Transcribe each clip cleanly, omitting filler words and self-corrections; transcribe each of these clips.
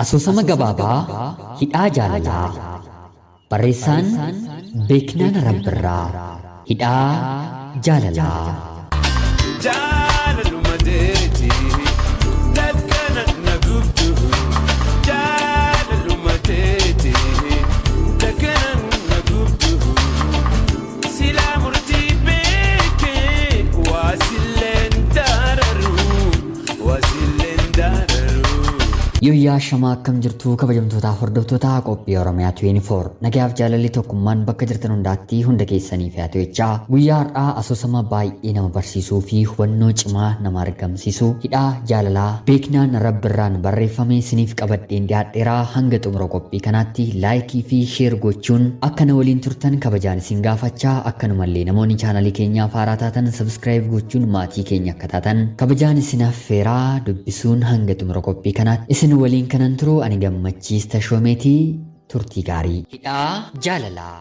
Asoosama gabaabaa hidhaa jaalalaa barreessaan Beeknaan Rabbirraa hidhaa jaalalaa. Yoyyaa shamaa akkam jirtu kabajamtoota hordoftoota qophii Oromiyaa 24 nagaaf jaalalli tokkummaan bakka jirtan hundaatti hunda keessaniif haa ta'u jechaa guyyaa har'aa asoosama baay'ee nama barsiisuu fi hubannoo cimaa nama argamsiisu hidhaa jaalalaa Beeknaan Rabbirraan barreeffame isiniif qabadheen dhiyaadheeraa hanga xumura qophii kanaatti laayikii fi sheer gochuun akka na waliin turtan kabajaan isin gaafachaa akkanumallee namoonni chaanalii keenyaaf haaraa taatan sabskiraayib gochuun maatii keenya akka taatan kabajaan isin affeeraa dubbisuun hanga xumura qophii kanaatti waliin kanan turu ani gammachiis Tashoomeetii turtii gaarii. Hidhaa jaalalaa.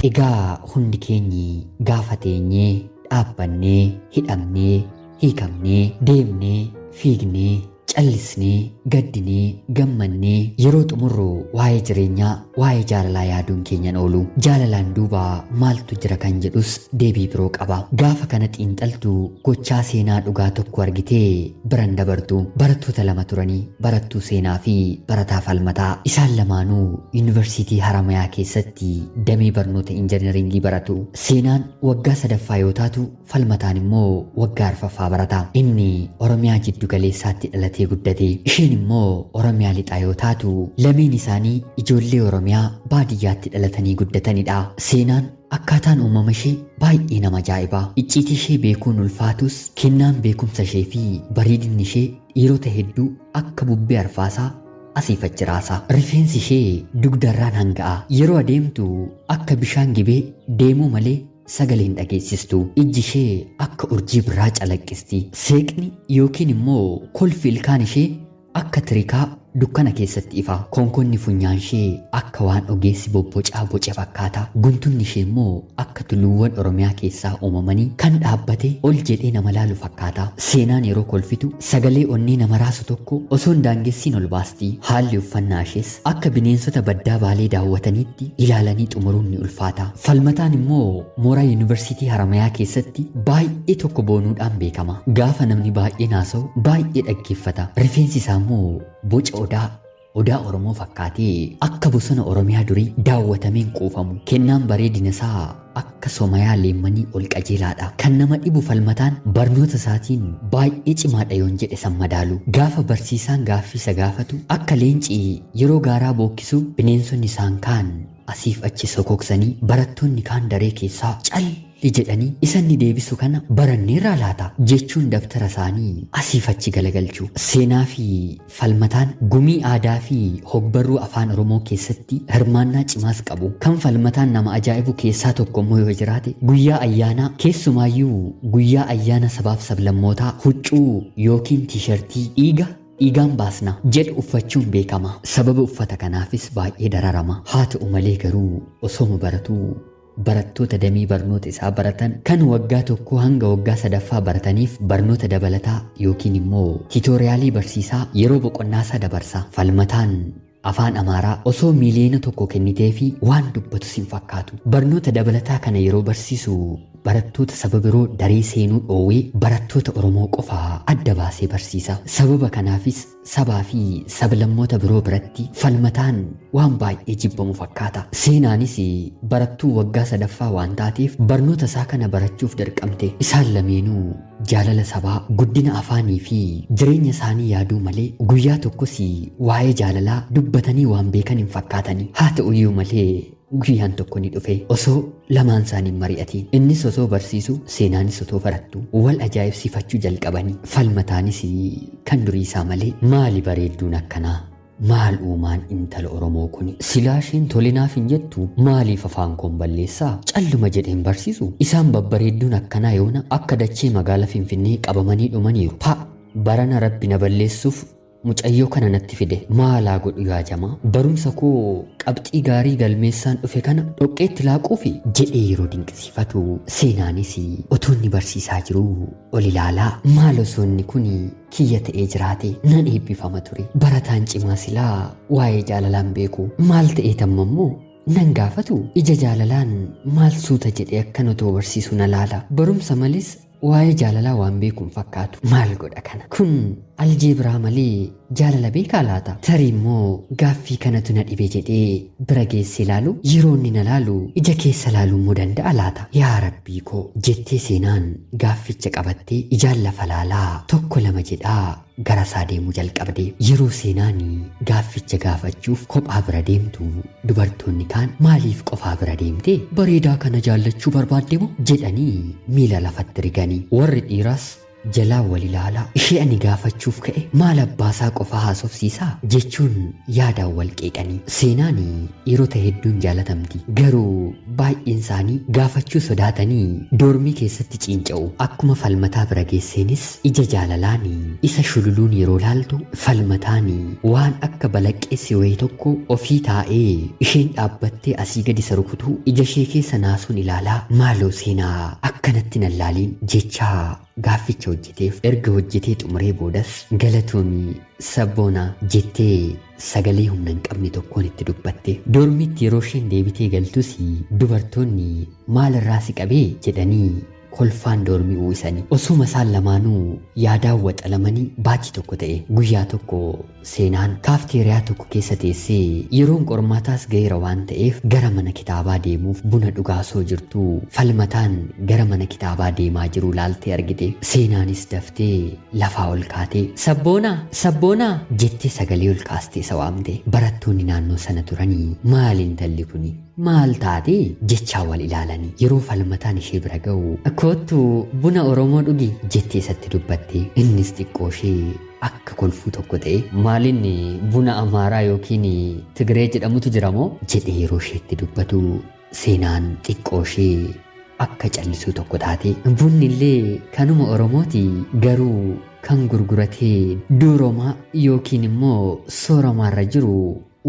Egaa hundi keenyi gaafa teenyee dhaabbannee hidhamnee hiikamnee deemnee fiignee callisnee gaddinee gammannee yeroo xumurru waa'ee jireenyaa waa'ee jaalalaa yaaduun keenyan oolu jaalalaan duuba maaltu jira kan jedhus deebii biroo qaba. Gaafa kana xiinxaltu gochaa seenaa dhugaa tokko argitee biran dabartu barattoota lama turanii barattuu seenaa fi barataa falmataa isaan lamaanuu yuunivarsiitii Haramayaa keessatti damee barnoota injineringii baratu. Seenaan waggaa sadaffaa yoo taatu falmataan immoo waggaa arfaffaa barata. Inni Oromiyaa jiddu galeessaatti dhalatee guddate, isheen immoo Oromiyaa lixaa yoo taatu lameen isaanii ijoollee Oromiyaa baadiyyaatti dhalatanii guddatanidha. Seenaan akkaataan uumama ishee baay'ee nama ajaa'iba. Icciitii ishee beekuun ulfaatus kennaan beekumsa ishee fi bareedinni ishee dhiirota hedduu akka bubbee arfaasaa asiif achi raasa. Rifeensi ishee dugdarraan hanga'a. Yeroo adeemtu akka bishaan gibee deemuu malee sagaleen dhageessistu. Ijji ishee akka urjii birraa calaqqisti. Seeqni yookiin immoo kolfi ilkaan ishee akka tirikaa dukkana keessatti ifa. Konkonni funyaan ishee akka waan ogeessi bobbocaa boce fakkaata. Guntunni ishee immoo akka tulluuwwan Oromiyaa keessaa uumamanii kan dhaabbate ol jedhee nama laalu fakkaata. Seenaan yeroo kolfitu sagalee onnee nama raasu tokko osoo hin daangessiin ol baasti. Haalli uffannaa ishees akka bineensota baddaa baalee daawwataniitti ilaalanii xumuruun ni ulfaata. Falmataan immoo mooraa yuunivarsiitii Haramayaa keessatti baay'ee tokko boonuudhaan beekama. Gaafa namni baay'een haasa'u baay'ee dhaggeeffata. Rifeensi isaa immoo boca odaa Oromoo fakkaatee akka bosona Oromiyaa durii daawwatameen quufamu. Kennaan bareedina isaa akka somayaa leemmanii ol qajeelaadha. Kan nama dhibu falmataan barnoota isaatiin baay'ee cimaadha yoon jedhe san madaalu. Gaafa barsiisaan gaaffisa gaafatu akka leencii yeroo gaaraa bookkisu bineensonni isaan kaan asiif achi sokoksanii barattoonni kaan daree keessaa calli jedhanii isanni deebisu kana baranneerraa laata jechuun daftara isaanii asiif achi galagalchu. Seenaa fi falmataan gumii aadaa fi hogbarruu afaan Oromoo keessatti hirmaannaa cimaas qabu. Kan falmataan nama ajaa'ibu keessaa tokko immoo yoo jiraate guyyaa ayyaanaa, keessumaayyuu guyyaa ayyaana sabaaf sablammootaa huccuu yookiin tiishartii dhiigaan baasna jedhu uffachuun beekama. Sababa uffata kanaafis baay'ee dararama. Haa ta'u malee garuu osooma baratuu barattoota damee barnoota isaa baratan kan waggaa tokko hanga waggaa sadaffaa barataniif barnoota dabalataa yookiin immoo tiitoriyaalii barsiisaa yeroo boqonnaa isaa dabarsa. Falmataan afaan Amaaraa osoo miiliyoona tokko kennitee fi waan dubbatu sin fakkaatu. Barnoota dabalataa kana yeroo barsiisu barattoota saba biroo daree seenuu dhoowwee barattoota Oromoo qofaa adda baasee barsiisa. Sababa kanaafis sabaa fi sablammoota biroo biratti falmataan waan baay'ee jibbamu fakkaata. Seenaanis barattuu waggaa sadaffaa waan taateef barnoota isaa kana barachuuf dirqamte. Isaan lameenuu jaalala sabaa, guddina afaanii fi jireenya isaanii yaaduu malee guyyaa tokkos waa'ee jaalalaa dubbatanii waan beekan hin fakkaatani. Haa ta'uyyuu malee guyyaan tokko ni dhufe osoo lamaan isaanii mari'atiin. Innis osoo barsiisu seenaanis osoo barattu wal ajaa'ibsiifachuu jalqabanii. Falmataanis kan durii isaa malee maali bareedduun akkanaa maal uumaan intala Oromoo kuni silaa isheen tolinaaf hin jettu maaliif afaan koon balleessaa calluma jedheen barsiisu isaan babbareedduun akkanaa yoona akka dachee magaala Finfinnee qabamanii dhumaniiru barana rabbi na balleessuuf mucayyoo kana natti fide maalaa godhu yaa jamaa barumsa koo qabxii gaarii galmeessaan dhufe kana dhoqqeetti laaquufi jedhee yeroo dinqisiifatu seenaanis utuunni barsiisaa jiru ol ilaalaa maal osoonni kun kiyya ta'ee jiraate nan eebbifama ture barataan cimaa silaa waa'ee jaalalaan beeku maal ta'ee tammammoo nan gaafatu ija jaalalaan maal suuta jedhee akkan otoo barsiisu na laala barumsa malis waa'ee jaalalaa waan beekuun fakkaatu maal godha kana kun aljeebraa malee jaalala beekaa laata tarii immoo gaaffii kanatu na dhibe jedhee bira geesse ilaalu yeroo inni na laalu ija keessa laaluu danda'a laata yaa rabbii koo jettee seenaan gaafficha qabattee ijaan lafa laalaa tokko lama jedhaa gara isaa deemuu jalqabde yeroo seenaan gaafficha gaafachuuf kophaa bira deemtu dubartoonni kaan maaliif qofaa bira deemte bareedaa kana jaallachuu barbaadde moo jedhanii miila lafatti riganii warri dhiiraas jalaa wal ilaalaa ishee ani gaafachuuf ka'e maal abbaasaa qofaa haasofsiisaa jechuun yaadaan wal qeeqanii seenaan dhiirota hedduun jaalatamti garuu baay'een isaanii gaafachuu sodaatanii doormii keessatti ciinca'u akkuma falmataa bira geesseenis ija jaalalaan isa shululuun yeroo laaltu falmataan waan akka balaqqeessi wayii tokko ofii taa'ee isheen dhaabbattee asii gadi isa rukutuu ija ishee keessa naasuun ilaalaa maaloo seenaa akkanatti nan laaliin jechaa gaafficha hojjeteef erga hojjetee xumuree boodas galatoomii sabboonaa jettee sagalee humna hin qabne tokkoon itti dubbatte doormiitti yeroo isheen deebitee galtus dubartoonni maalirraa si qabee jedhanii kolfaan doormii uwwisanii osuma isaan lamaanuu yaadaan waxalamanii baachi tokko ta'e guyyaa tokko seenaan kaafteeriyaa tokko keessa teessee yeroon qormaataas ga'eera waan ta'eef gara mana kitaabaa deemuuf buna dhugaasoo jirtu falmataan gara mana kitaabaa deemaa jiru laaltee argite seenaanis daftee lafaa ol kaatee sabboonaa jettee sagalee ol kaastee isa waamte barattoonni naannoo sana turanii maal intalli kuni maal taate jechaa wal ilaalanii yeroo falmataan ishee bira ga'u kottu buna Oromoo dhugi jettee isatti dubbatte innis xiqqoo ishee akka kolfuu tokko ta'e maalinni buna Amaaraa yookiin Tigree jedhamutu jiramoo jedhee yeroo isheetti dubbatu seenaan xiqqoo ishee akka callisuu tokko taate bunni illee kanuma Oromooti garuu kan gurguratee duuromaa yookiin immoo sooramaarra jiru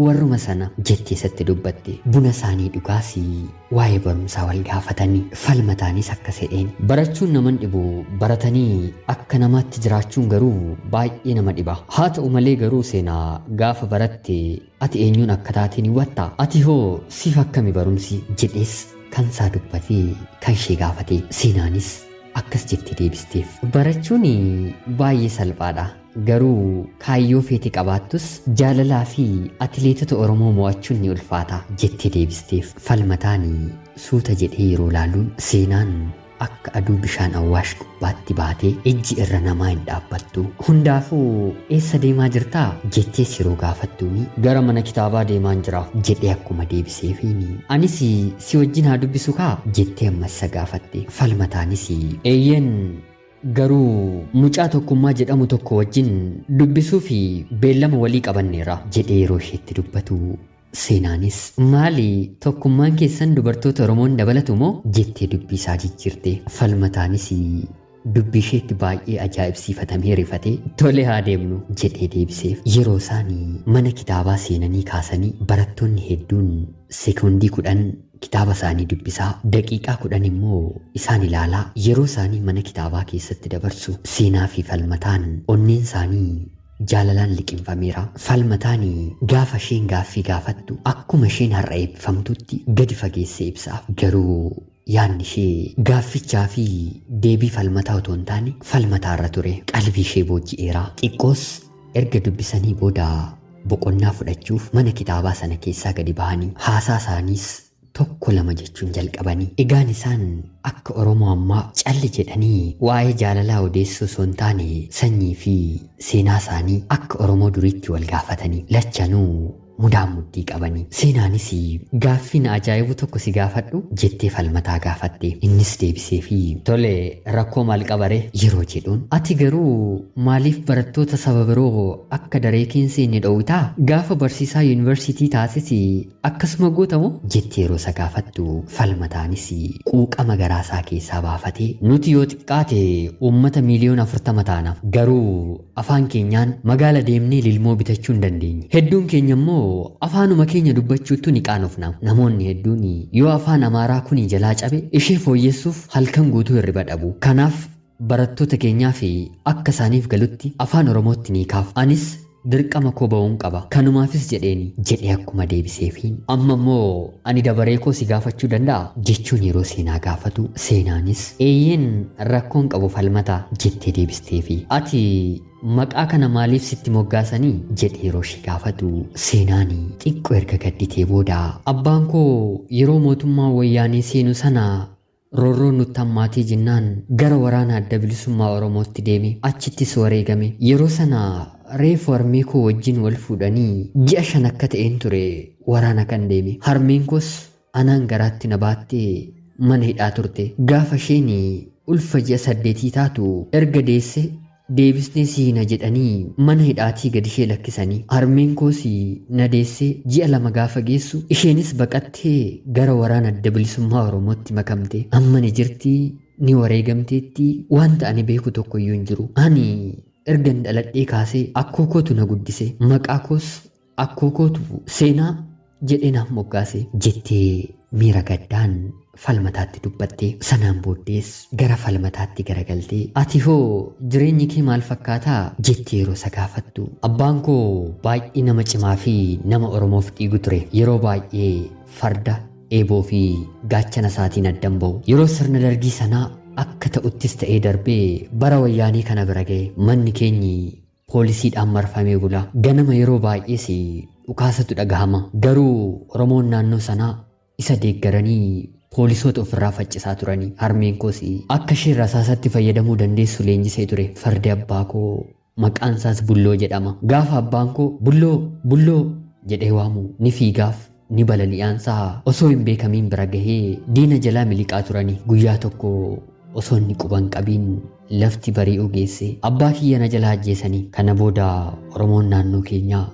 warruma sana jettee isatti dubbatte buna isaanii dhugaasii waa'ee barumsaa wal gaafatanii falmataanis akka sedheen barachuun naman dhibu baratanii akka namaatti jiraachuun garuu baay'ee nama dhiba haa ta'u malee garuu seenaa gaafa baratte ati eenyuun akka taateen hubatta ati hoo siif akkami barumsi jedhees kan isaa dubbatee kan ishee gaafate seenaanis akkas jettee deebisteef barachuun baay'ee salphaadha garuu kaayyoo feete qabaattus jaalalaa fi atileetota Oromoo mo'achuun ni ulfaata jettee deebisteef falmataan suuta jedhee yeroo laaluun seenaan akka aduu bishaan awwaash gubbaatti baatee ijji irra namaa hin dhaabbattu hundaafuu eessa deemaa jirtaa jettees yeroo gaafattuuni gara mana kitaabaa deemaan jira jedhee akkuma deebiseefiini anis si wajjin haa dubbisu kaa jettee ammas isa gaafatte falmataanis eeyyen garuu mucaa tokkummaa jedhamu tokko wajjin dubbisuu fi beellama walii qabanneera jedhee yeroo isheetti dubbatu seenaanis maali tokkummaan keessan dubartoota Oromoon dabalatu moo jettee dubbii isaa jijjiirte falmataanis dubbii isheetti baay'ee ajaa'ibsiifatamee rifatee tole haa deemnu jedhee deebiseef yeroo isaanii mana kitaabaa seenanii kaasanii barattoonni hedduun sekoondii 10 kitaaba isaanii dubbisaa daqiiqaa 10 immoo isaan ilaalaa yeroo isaanii mana kitaabaa keessatti dabarsu seenaa fi falmataan onneen isaanii jaalalaan liqinfameera falmataan gaafa isheen gaaffii gaafattu akkuma isheen har'a eebbifamtutti gadi fageessee ibsaaf garuu yaanni ishee gaaffichaa fi deebii falmataa otoo hin taane falmataarra ture qalbii ishee booji'eera xiqqoos erga dubbisanii booda boqonnaa fudhachuuf mana kitaabaa sana keessaa gadi bahanii haasaa isaaniis tokko lama jechuun jalqabanii egaan isaan akka Oromoo ammaa calli jedhanii waa'ee jaalalaa odeessuu osoo hin taane sanyii fi seenaa isaanii akka Oromoo duriitti wal gaafatanii lachanuu mudaan muddii qabanii seenaanis gaaffiin ajaa'ibu tokko si gaafadhu jettee falmataa gaafatte innis deebisee fi tole rakkoo maal qabare yeroo jedhuun ati garuu maaliif barattoota saba biroo akka daree keessa inni dhoowwitaa gaafa barsiisaa yuunivarsiitii taasis akkasuma gootamu jettee yeroo isa gaafattu falmataanis quuqama garaasaa keessaa baafatee nuti yoo xiqqaate uummata miiliyoona 40 taana garuu afaan keenyaan magaala deemnee lilmoo bitachuu hin dandeenye hedduun keenya immoo afaanuma keenya dubbachuutu ni qaanofna namoonni hedduun yoo afaan amaaraa kuni jalaa cabe ishee fooyyessuuf halkan guutuu hirriba dhabu kanaaf barattoota keenyaa fi akka isaaniif galutti afaan oromootti ni kaaf anis dirqama koo ba'uun qaba kanumaafis jedhee akkuma deebiseefiin amma immoo ani dabaree koo si gaafachuu danda'a jechuun yeroo seenaa gaafatu seenaanis eeyyeen rakkoon qabu falmata jettee deebisteefi ati maqaa kana maaliif sitti moggaasanii jedhee yeroo shi gaafatu seenaanii xiqqoo erga gadditee booda abbaan koo yeroo mootummaa wayyaanee seenu sana roorroon nutti hammaatii jinnaan gara waraana adda bilisummaa Oromootti deeme achittis wareegame yeroo sana reefu harmee koo wajjin wal fuudhanii ji'a 5 akka ta'een ture waraana kan deeme harmeen koos anaan garaatti na baattee mana hidhaa turte gaafa isheen ulfa ji'a 8 taatu erga deesse deebisnee siina jedhanii mana hidhaatii gad ishee lakkisanii harmeen koos na deesse ji'a 2 gaafa geessu isheenis baqattee gara waraana adda bilisummaa Oromootti makamte amma ni jirti ni wareegamteetti wanta ani beeku tokko iyyuu hin jiru ani ergan dhaladhee kaasee akkoo kootu na guddise maqaa koos akkoo kootu seenaa jedhee naaf moggaase jettee miira gaddaan falmataatti dubbatte sanaan booddees gara falmataatti garagaltee ati hoo jireenyi kee maal fakkaataa jettee yeroo isa gaafattu abbaan koo baay'ee nama cimaa fi nama Oromoof dhiigu ture yeroo baay'ee farda eeboo fi gaachana isaatiin addan ba'u yeroo sirna dargii sanaa akka ta'uttis ta'ee darbee bara wayyaanii kana bira ga'e manni keenyi poolisiidhaan marfamee bula ganama yeroo baay'ees dhukaasatu dhagahama garuu Oromoon naannoo sanaa isa deeggaranii poolisoota ofirraa faccisaa turanii harmeen koos akka isheen rasaasatti fayyadamuu dandeessu leenjisee ture fardi abbaa koo maqaan isaas bulloo jedhama gaafa abbaan koo bulloo jedhee waamu ni fiigaaf ni balali'aansaa osoo hin beekamiin bira gahee diina jalaa miliqaa turanii guyyaa tokko osoo inni quban qabiin lafti bari'uu geesse abbaa kiyya na jalaa ajjeesanii kana booda Oromoon naannoo keenyaa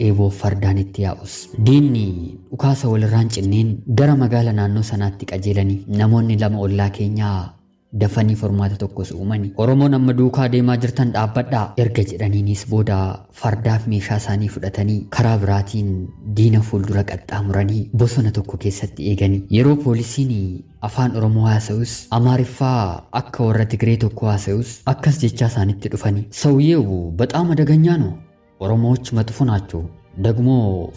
eeboo fardaan itti yaa'us diinni dhukaasa walirraan cinneen gara magaala naannoo sanaatti qajeelanii namoonni 2 ollaa keenyaa dafanii formaata tokkos uumanii Oromoon amma duukaa deemaa jirtan dhaabbadhaa erga jedhaniinis booda fardaaf meeshaa isaanii fudhatanii karaa biraatiin diina fuuldura qaxxaamuranii bosona tokko keessatti eeganii yeroo poolisiin afaan Oromoo haasa'us Amaariffaa akka warra Tigree tokko haasa'us akkas jechaa isaanitti dhufanii ሰውዬው በጣም አደገኛ ነው ኦሮሞዎች መጥፎ ናቸው ደግሞ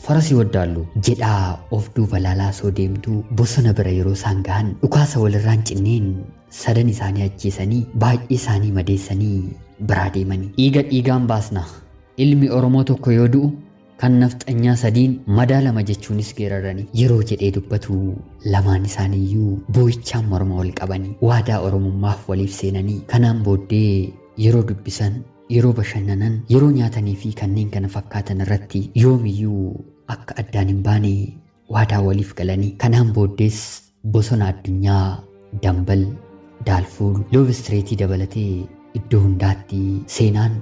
ፈረስ ይወዳሉ ጀዳ ኦፍ ዱበ ላላሶ ዴምቱ ቦሰነ ብረ yeroo isaan gahan dhukaasa walirraan cinneen sadan isaanii ajjeesanii baay'ee isaanii madeessanii biraa deemanii dhiigaan baasna ilmi Oromoo tokko yoo du'u kan nafxanyaa sadiin madaalama jechuunis geeraranii yeroo jedhee dubbatu lamaan isaaniiyyuu boo'ichaan morma wal qabanii waadaa Oromummaaf waliif seenanii kanaan booddee yeroo dubbisan yeroo bashannanan yeroo nyaatanii fi kanneen kana fakkaatan irratti yoomiyyuu akka addaan hin baane waadaa waliif galanii kanaan booddees bosona addunyaa dambal daalfuul loob istireetii dabalatee iddoo hundaatti seenaan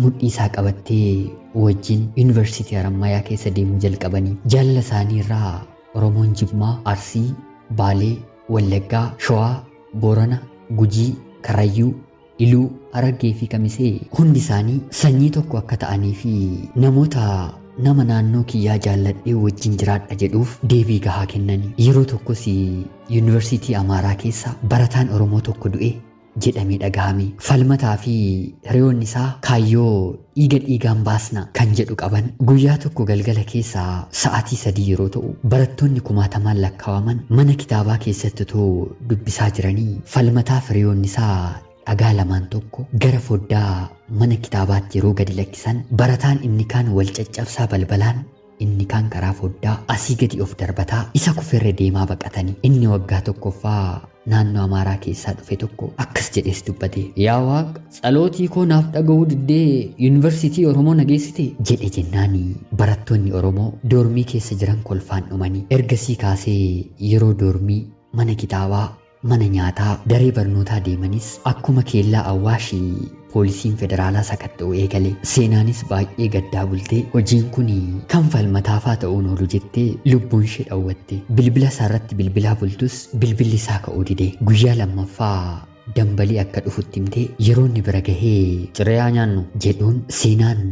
mudhii isaa qabattee wajjin yuunivarsiitii Harammayaa keessa deemuu jalqabanii jaalala isaanii irraa Oromoon Jimmaa Arsii Baalee Wallaggaa Shawaa Boorana Gujii Karayyuu Iluu Harargee fi Kamisee hundi isaanii sanyii tokko akka ta'anii fi namoota nama naannoo kiyyaa jaalladhee wajjin jiraadha jedhuuf deebii gahaa kennanii yeroo tokkos yuunivarsiitii Amaaraa keessa barataan Oromoo tokko du'e jedhamee dhagahame falmataa fi hiriyoonni isaa kaayyoo dhiigaan baasna kan jedhu qaban guyyaa tokko galgala keessaa sa'aatii 3 yeroo ta'u barattoonni kumaatamaan lakkaawaman mana kitaabaa keessatti dubbisaa jiranii falmataa fi hiriyoonni isaa dhagaa lamaan tokko gara foddaa mana kitaabaatti yeroo gadi lakkisan barataan inni kaan wal caccabsaa balbalaan inni kaan karaa foddaa asii gadi of darbataa isa kufeerra deemaa baqatanii inni waggaa tokkoffaa naannoo Amaaraa keessaa dhufe tokko akkas jedhees dubbate. Yaa Waaqa tsalootii koo naaf dhaga'uu diddee yuunivarsiitii Oromoo nageessite jedhe jennaani barattoonni Oromoo doormii keessa jiran kolfaan dhumanii ergasii kaasee yeroo doormii mana kitaabaa mana nyaataa daree barnootaa deemanis akkuma keellaa Awwaashii poolisiin federaalaa sakatta'u eegale. Seenaanis baay'ee gaddaa bultee hojiin kun kan falmataafaa ta'uun oolu jettee lubbuun ishee dhawwatte. Bilbila isaarratti bilbilaa bultus bilbilli isaa ka'uu dide. Guyyaa lammaffaa dambalii akka dhufutti himtee yeroo inni bira gahee cireeyaa nyaannu jedhuun seenaan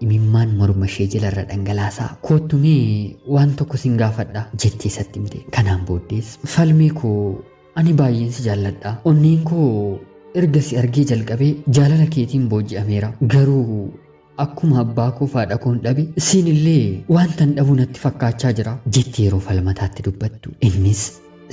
imimmaan morma ishee jalarra dhangalaasaa koottumee waan tokko sin gaafadha jettee isatti himte. Kanaan booddees falmii koo ani baay'een si jaalladha. Onneen koo erga si argee jalqabee jaalala keetiin booji'ameera. Garuu akkuma abbaa koo faadha koon dhabe siin illee waantan dhabu natti fakkaachaa jira jettee yeroo falmataatti dubbattu. Innis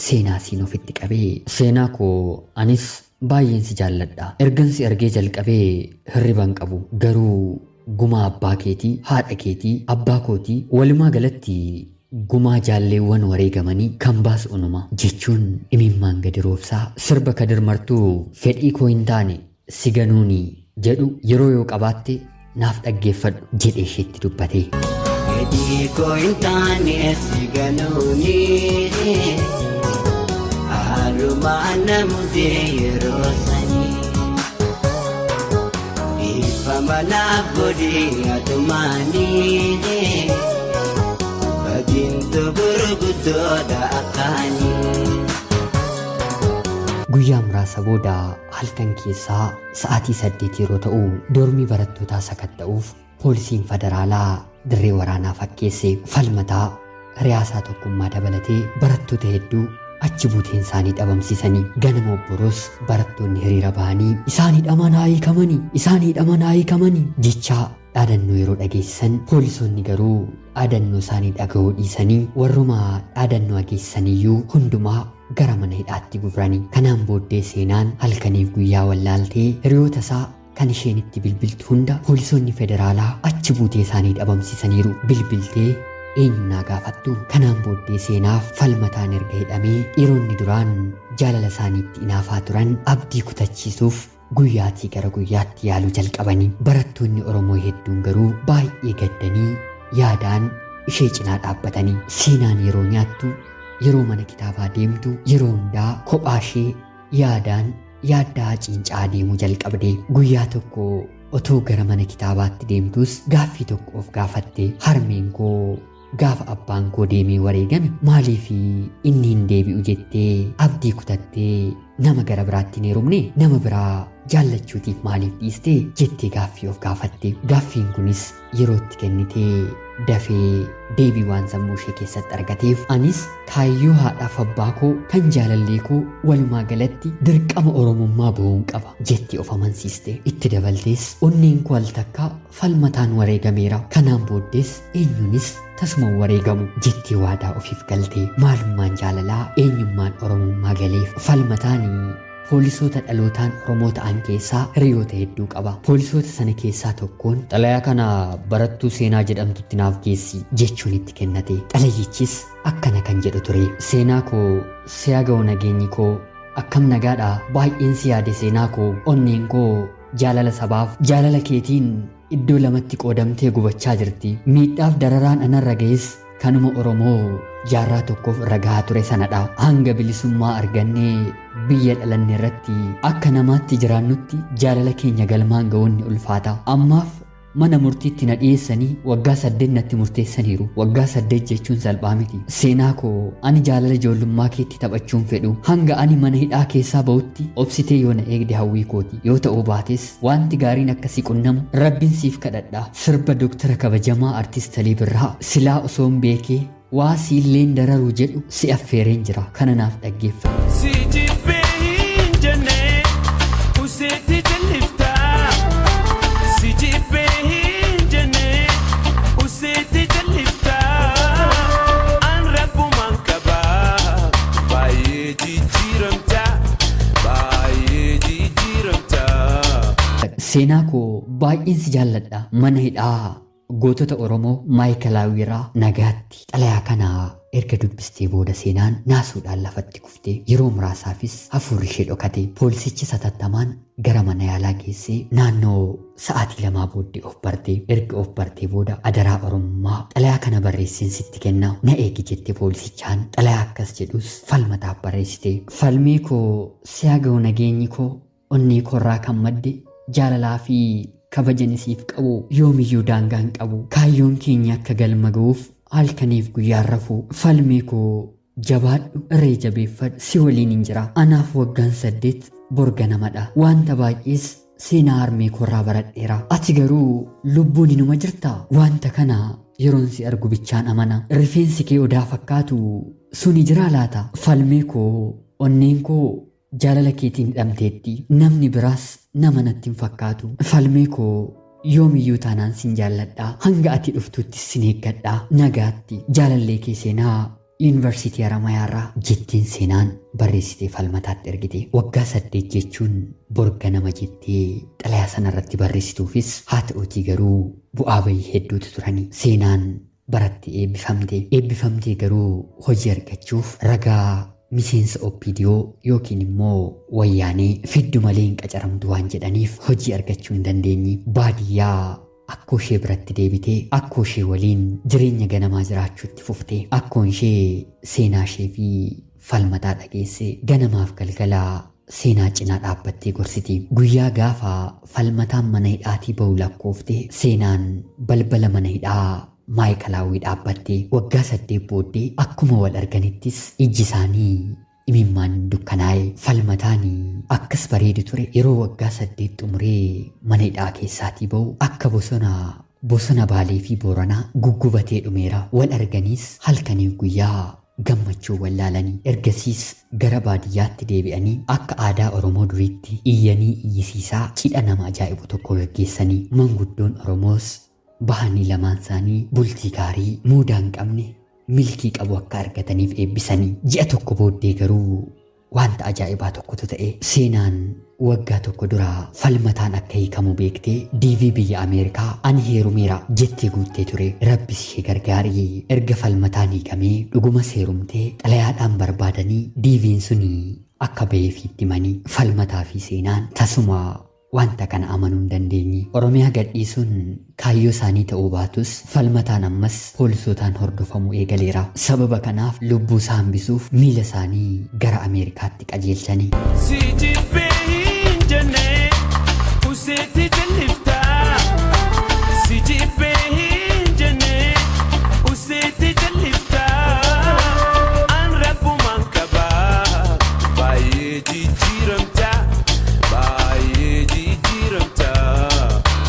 seenaa siin ofitti qabee seenaa koo anis baay'een si jaalladha. Ergan si argee jalqabee hirriban qabu. Garuu gumaa abbaa keetii, haadha keetii, abbaa kootii walumaa galatti gumaa jaalleewwan wareegamanii kan baasu unuma jechuun imimmaan gadi roobsaa sirba Kadir Martuu fedhii koo hin taane si ganuuni jedhu yeroo yoo qabaatte naaf dhaggeeffadhu jedhee isheetti dubbate. Fedhii koo hin taane si ganuuni haalumaa namutee yeroo sanii dhiifama naaf godhee atumaanii Guyyaa muraasa booda halkan keessaa sa'aatii 8 yeroo ta'u doormii barattootaa sakatta'uuf poolisiin federaalaa dirree waraanaa fakkeesse. Falmataa riyaasaa tokkummaa dabalatee barattoota hedduu achi buuteen isaanii dhabamsiisanii ganama obboros barattoonni hiriira bahanii isaanii dhamanaa hiikamanii jechaa dhaadannoo yeroo dhageessisan poolisoonni garuu dhaadannoo isaanii dhaga'uu dhiisanii warruma dhaadannoo dhageessaniyyuu hundumaa gara mana hidhaatti gurranii. Kanaan booddee seenaan halkaniif guyyaa wallaaltee hiriyoota isaa kan isheen itti bilbiltu hunda poolisoonni federaalaa achi buutee isaanii dhabamsiisaniiru. Bilbiltee eenyu naa gaafattu? Kanaan booddee seenaaf falmataan erga hidhamee dhiironni duraan jaalala isaaniitti inaafaa turan abdii kutachiisuuf guyyaatii gara guyyaatti yaaluu jalqabanii. Barattoonni Oromoo hedduun garuu baay'ee gaddanii yaadaan ishee cinaa dhaabbatanii. Seenaan yeroo nyaattu, yeroo mana kitaabaa deemtu, yeroo hundaa kophaa ishee yaadaan yaaddaa ciincaa deemuu jalqabde. Guyyaa tokko otoo gara mana kitaabaatti deemtus gaaffii tokko of gaafatte. Harmeen koo gaafa abbaan koo deemee wareegame maaliif inni hin deebi'u jettee abdii kutattee nama gara biraatti hin heerumne nama biraa jaallachuutiif maaliif dhiiste jettee gaaffii of gaafatte. Gaaffiin kunis yeroo itti kennitee dafee deebii waan sammuu ishee keessatti argateef anis kaayyoo haadhaaf abbaa koo kan jaalallee koo walumaa galatti dirqama oromummaa bahuun qaba jettee of amansiiste. Itti dabaltees onneen koo al takkaa falmataan wareegameera. Kanaan booddees eenyunis tasuma wareegamu jettee waadaa ofiif galte. Maalummaan jaalalaa eenyummaan oromummaa galeef. Falmataan poolisoota dhalootaan Oromoo ta'an keessaa hiriyoota hedduu qaba. Poolisoota sana keessaa tokkoon xalayaa kana barattuu seenaa jedhamtutti naaf geessi jechuun itti kennate. Xalayichis akkana kan jedhu ture. Seenaa koo si'a ga'u nageenyi koo akkam nagaadha baay'een si yaade seenaa koo onneen koo jaalala sabaaf jaalala keetiin iddoo lamatti qoodamtee gubachaa jirti. Miidhaaf dararaan anarra ga'es kanuma Oromoo jaarraa tokkoof irra gahaa ture sanadha. Hanga bilisummaa argannee biyya dhalanne irratti akka namaatti jiraannutti jaalala keenya galmaan ga'uun ulfaata. Ammaaf mana murtiitti na dhiyeessanii waggaa 8 natti murteessaniiru. Waggaa 8 jechuun salphaa miti. Seenaa koo ani jaalala ijoollummaa keetti taphachuun fedhu. Hanga ani mana hidhaa keessaa ba'utti obsitee yoo na eegde hawwii kooti. Yoo ta'uu baates wanti gaariin akkasii qunnamu rabbiin siif kadhadha. Sirba Dooktara kabajamaa Artiist Alii Birraa silaa osoon beekee waa siilleen dararuu jedhu si affeereen jira. Kana naaf dhaggeeffadhu. Seenaa koo baay'een si jaalladha. Mana hidhaa gootota Oromoo Maayikalaawwiirraa nagaatti xalayaa kana erga dubbistee booda seenaan naasuudhaan lafatti kuftee yeroo muraasaafis hafuurri ishee dhokate. Poolisichi satattamaan gara mana yaalaa geessee naannoo sa'aatii 2 booddee of bartee. Erga of bartee booda adaraa Oromummaa xalayaa kana barreesseen sitti kenna na eegi jettee poolisichaan xalayaa akkas jedhus falmataaf barreessite. Falmii koo si'a ga'u nageenyi koo onnee koorraa kan madde jaalalaa fi kabajanisiif qabu yoomiyyuu daangaa hin qabu. Kaayyoon keenya akka galma ga'uuf halkaniif guyyaan rafuu. Falmii koo jabaadhu irree jabeeffadhu si waliin hin jira. Anaaf waggaan 8 borga namadha. Wanta baay'ees seenaa harmee koorraa baradheera. Ati garuu lubbuun inuma jirtaa? Wanta kana yeroon si argu bichaan amana. Rifeensi kee odaa fakkaatu suni jiraa laata? Falmii koo onneen koo jaalala keetiin hidhamteetti. Namni biraas nama natti hin fakkaatu. Falmii koo yoomiyyuu taanaan sin jaalladha. Hanga ati dhuftuutti sin eeggadha. Nagaatti jaalallee kee seenaa yuunivarsiitii Haramayaarraa jettiin seenaan barreessitee falmataatti ergite. Waggaa 8 jechuun borga nama jettee xalayaa sanarratti barreessituufis haa ta'uutii garuu bu'aa bayii hedduutu turani. Seenaan barattee eebbifamtee garuu hojii argachuuf ragaa miseensa OPDO yookiin immoo wayyaanee fiddu malee hin qacaramtu waan jedhaniif hojii argachuu hin dandeenye. Baadiyyaa akkoo ishee biratti deebitee akkoo ishee waliin jireenya ganamaa jiraachuutti fuftee. Akkoon ishee seenaa ishee fi falmataa dhageesse ganamaaf galgalaa seenaa cinaa dhaabbattee gorsiti. Guyyaa gaafa falmataan mana hidhaatii ba'u lakkooftee seenaan balbala mana hidhaa Maayikalaawwii dhaabbattee. Waggaa 8 booddee akkuma wal arganittis ijji isaanii imimmaan dukkanaa'e. Falmataan akkas bareedu ture. Yeroo waggaa 8 xumuree mana hidhaa keessaatii ba'u akka bosona Baalee fi Booranaa guggubatee dhumeera. Wal arganiis halkaniif guyyaa gammachuu wallaalanii. Ergasiis gara baadiyyaatti deebi'anii akka aadaa Oromoo duriitti iyyanii iyyisiisaa cidha nama ajaa'ibu tokko gaggeessanii. Manguddoon Oromoos bahanii lamaan isaanii bultii gaarii muudaa hin qabne milkii qabu akka argataniif eebbisanii. Ji'a tokko booddee garuu wanta ajaa'ibaa tokkotu ta'e. Seenaan waggaa tokko dura falmataan akka hiikamu beektee DV biyya Ameerikaa ani heerumeera jettee guuttee ture. Rabbis ishee gargaarii. Erga falmataan hiikamee dhuguma heerumtee xalayaadhaan barbaadanii DV'n suni akka ba'eefiitti himanii. Falmataa fi seenaan tasuma wanta kana amanuu hin dandeenye. Oromiyaa gadhiisuun kaayyoo isaanii ta'uu baatus falmataan ammas poolisootaan hordofamuu eegaleera. Sababa kanaaf lubbuu isaa hambisuuf miila isaanii gara Ameerikaatti qajeelchanii.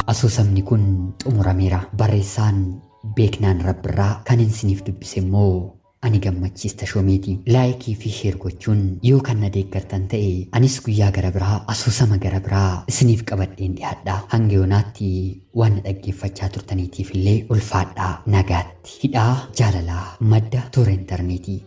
Asoosamni kun xumurameera. Barreessaan Beeknaan Rabbirraa kan isiniif dubbise immoo ani Gammachiis Tashoomeeti. Laayikii fi sheer gochuun yoo kan na deeggartan ta'e anis guyyaa gara biraa asoosama gara biraa isiniif qabadheen dhiyaadha. Hanga yoonaatti waan na dhaggeeffachaa turtaniitiif illee ulfaadhaa. Nagaatti. Hidhaa jaalalaa madda toora intarneetii.